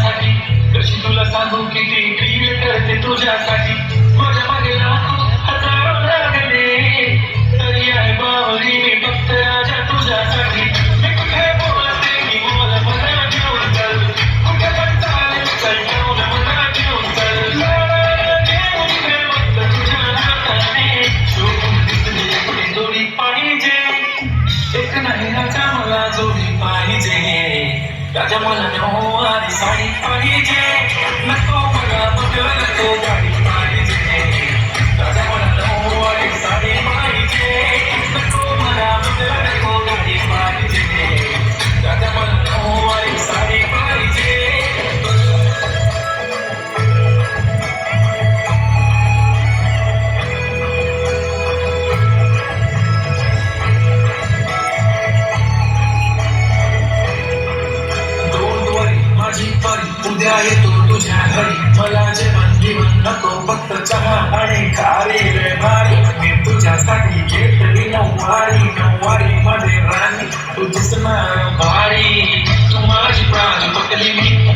माझ्यासाठी. कशी तुला सांगू किती प्रिय करते तुझ्यासाठी. माझ्या मागे लाखो हजारो लागले तरी आहे बावरी मी फक्त राजा तुझ्यासाठी. मी कुठे बोलते की बोल मला घेऊन चल, कुठे पण चालेल चल घेऊन मला घेऊन चल. घेऊन इकडे फक्त तुझ्या हाताने शोधून दिसली कुठे जोडी पाहिजे. एक नाही राजा मला जोडी पाहिजे. राजा मला नऊवारी साडी पाहिजे. नको मला बदल नको गाडी पाहिजे. राजा मला नऊवारी साडी पाहिजे. नको मला बदल नको गाडी पाहिजे. राजा मला नऊवारी साडी पाहिजे. माझी परी उद्या येतो तुझ्या घरी. मला जेवण घेऊन नको फक्त चहा आणि खारी रे भारी. मी तुझ्यासाठी घेतली नऊवारी. नऊवारी मध्ये राणी तू दिसणार भारी. तू माझी प्राणी पकली मी